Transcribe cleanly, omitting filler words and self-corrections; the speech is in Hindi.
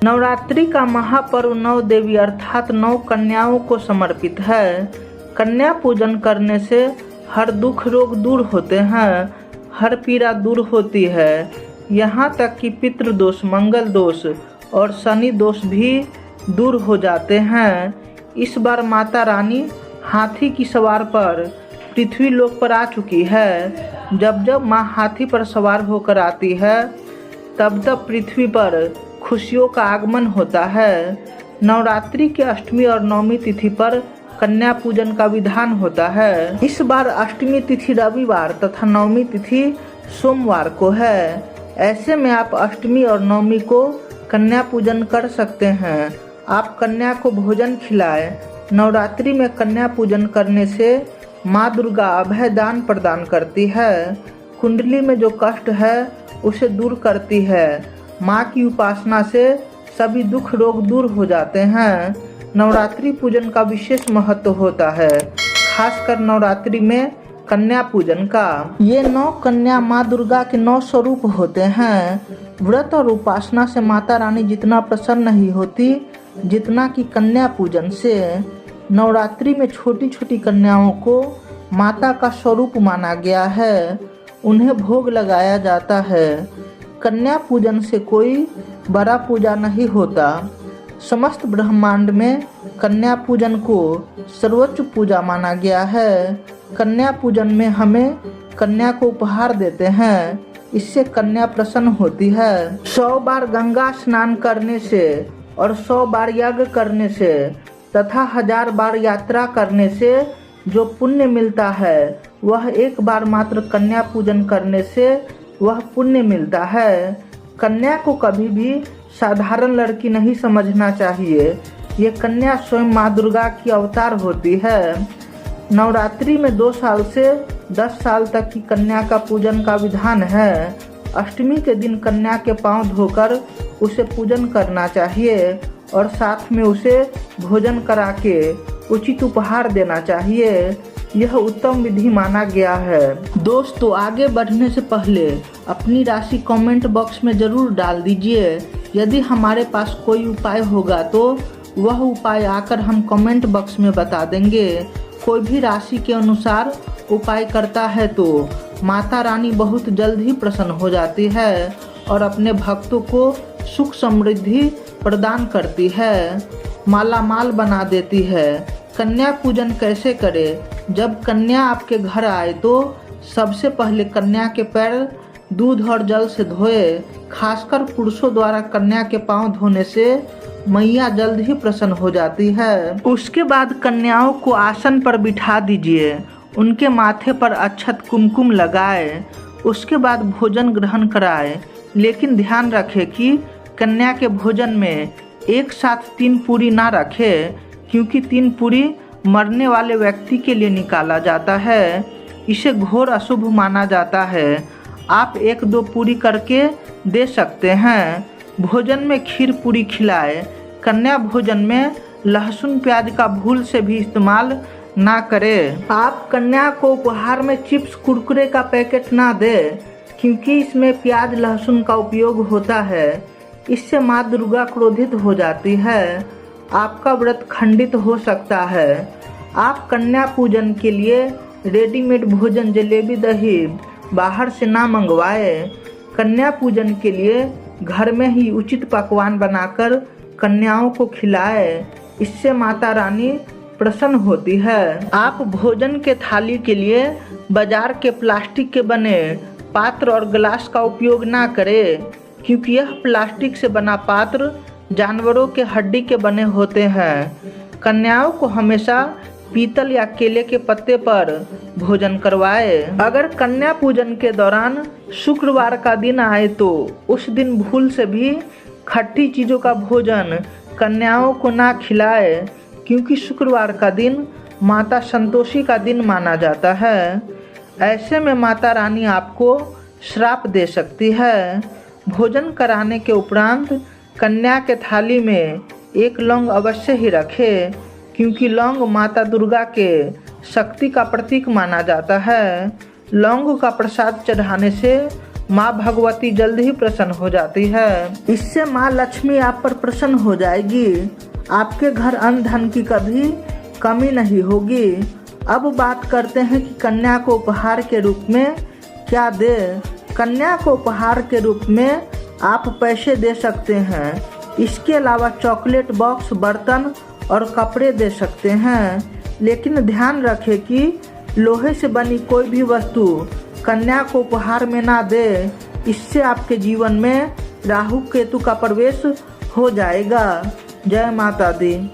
नवरात्रि का महापर्व 9 देवी अर्थात 9 कन्याओं को समर्पित है। कन्या पूजन करने से हर दुख रोग दूर होते हैं, हर पीड़ा दूर होती है। यहाँ तक कि पितृदोष, मंगल दोष और शनि दोष भी दूर हो जाते हैं। इस बार माता रानी हाथी की सवार पर पृथ्वी लोक पर आ चुकी है। जब जब माँ हाथी पर सवार होकर आती है तब तब पृथ्वी पर खुशियों का आगमन होता है। नवरात्रि के अष्टमी और नवमी तिथि पर कन्या पूजन का विधान होता है। इस बार अष्टमी तिथि रविवार तथा नवमी तिथि सोमवार को है। ऐसे में आप अष्टमी और नवमी को कन्या पूजन कर सकते हैं। आप कन्या को भोजन खिलाएं। नवरात्रि में कन्या पूजन करने से माँ दुर्गा अभय दान प्रदान करती है। कुंडली में जो कष्ट है उसे दूर करती है। माँ की उपासना से सभी दुख रोग दूर हो जाते हैं। नवरात्रि पूजन का विशेष महत्व होता है, खासकर नवरात्रि में कन्या पूजन का। ये 9 कन्या माँ दुर्गा के 9 स्वरूप होते हैं। व्रत और उपासना से माता रानी जितना प्रसन्न नहीं होती जितना कि कन्या पूजन से। नवरात्रि में छोटी छोटी कन्याओं को माता का स्वरूप माना गया है, उन्हें भोग लगाया जाता है। कन्या पूजन से कोई बड़ा पूजा नहीं होता। समस्त ब्रह्मांड में कन्या पूजन को सर्वोच्च पूजा माना गया है। कन्या पूजन में हमें कन्या को उपहार देते हैं, इससे कन्या प्रसन्न होती है। 100 बार गंगा स्नान करने से और 100 बार यज्ञ करने से तथा 1000 बार यात्रा करने से जो पुण्य मिलता है वह एक बार मात्र कन्या पूजन करने से वह पुण्य मिलता है। कन्या को कभी भी साधारण लड़की नहीं समझना चाहिए। ये कन्या स्वयं माँ दुर्गा की अवतार होती है। नवरात्रि में 2 साल से 10 साल तक की कन्या का पूजन का विधान है। अष्टमी के दिन कन्या के पांव धोकर उसे पूजन करना चाहिए और साथ में उसे भोजन करा के उचित उपहार देना चाहिए। यह उत्तम विधि माना गया है। दोस्तों, आगे बढ़ने से पहले अपनी राशि कमेंट बॉक्स में जरूर डाल दीजिए। यदि हमारे पास कोई उपाय होगा तो वह उपाय आकर हम कमेंट बॉक्स में बता देंगे। कोई भी राशि के अनुसार उपाय करता है तो माता रानी बहुत जल्द ही प्रसन्न हो जाती है और अपने भक्तों को सुख समृद्धि प्रदान करती है, मालामाल बना देती है। कन्या पूजन कैसे करें? जब कन्या आपके घर आए तो सबसे पहले कन्या के पैर दूध और जल से धोए। खासकर पुरुषों द्वारा कन्या के पांव धोने से मैया जल्द ही प्रसन्न हो जाती है। उसके बाद कन्याओं को आसन पर बिठा दीजिए, उनके माथे पर अक्षत कुमकुम लगाए। उसके बाद भोजन ग्रहण कराएं, लेकिन ध्यान रखें कि कन्या के भोजन में एक साथ 3 पूरी ना रखें, क्योंकि 3 पूरी मरने वाले व्यक्ति के लिए निकाला जाता है। इसे घोर अशुभ माना जाता है। आप 1-2 पूरी करके दे सकते हैं। भोजन में खीर पूरी खिलाएं। कन्या भोजन में लहसुन प्याज का भूल से भी इस्तेमाल ना करें। आप कन्या को उपहार में चिप्स कुरकुरे का पैकेट ना दें, क्योंकि इसमें प्याज लहसुन का उपयोग होता है। इससे माँ दुर्गा क्रोधित हो जाती है। आपका व्रत खंडित हो सकता है। आप कन्या पूजन के लिए रेडीमेड भोजन जलेबी दही बाहर से ना मंगवाएं। कन्या पूजन के लिए घर में ही उचित पकवान बनाकर कन्याओं को खिलाएं। इससे माता रानी प्रसन्न होती है। आप भोजन के थाली के लिए बाजार के प्लास्टिक के बने पात्र और गिलास का उपयोग ना करें, क्योंकि यह प्लास्टिक से बना पात्र जानवरों के हड्डी के बने होते हैं। कन्याओं को हमेशा पीतल या केले के पत्ते पर भोजन करवाएं। अगर कन्या पूजन के दौरान शुक्रवार का दिन आए तो उस दिन भूल से भी खट्टी चीज़ों का भोजन कन्याओं को ना खिलाएं, क्योंकि शुक्रवार का दिन माता संतोषी का दिन माना जाता है। ऐसे में माता रानी आपको श्राप दे सकती है। भोजन कराने के उपरांत कन्या के थाली में 1 लौंग अवश्य ही रखें, क्योंकि लौंग माता दुर्गा के शक्ति का प्रतीक माना जाता है। लौंग का प्रसाद चढ़ाने से माँ भगवती जल्द ही प्रसन्न हो जाती है। इससे माँ लक्ष्मी आप पर प्रसन्न हो जाएगी। आपके घर अन्न धन की कभी कमी नहीं होगी। अब बात करते हैं कि कन्या को उपहार के रूप में क्या दे। कन्या को उपहार के रूप में आप पैसे दे सकते हैं। इसके अलावा चॉकलेट बॉक्स, बर्तन और कपड़े दे सकते हैं। लेकिन ध्यान रखें कि लोहे से बनी कोई भी वस्तु कन्या को उपहार में ना दे। इससे आपके जीवन में राहु केतु का प्रवेश हो जाएगा। जय माता दी।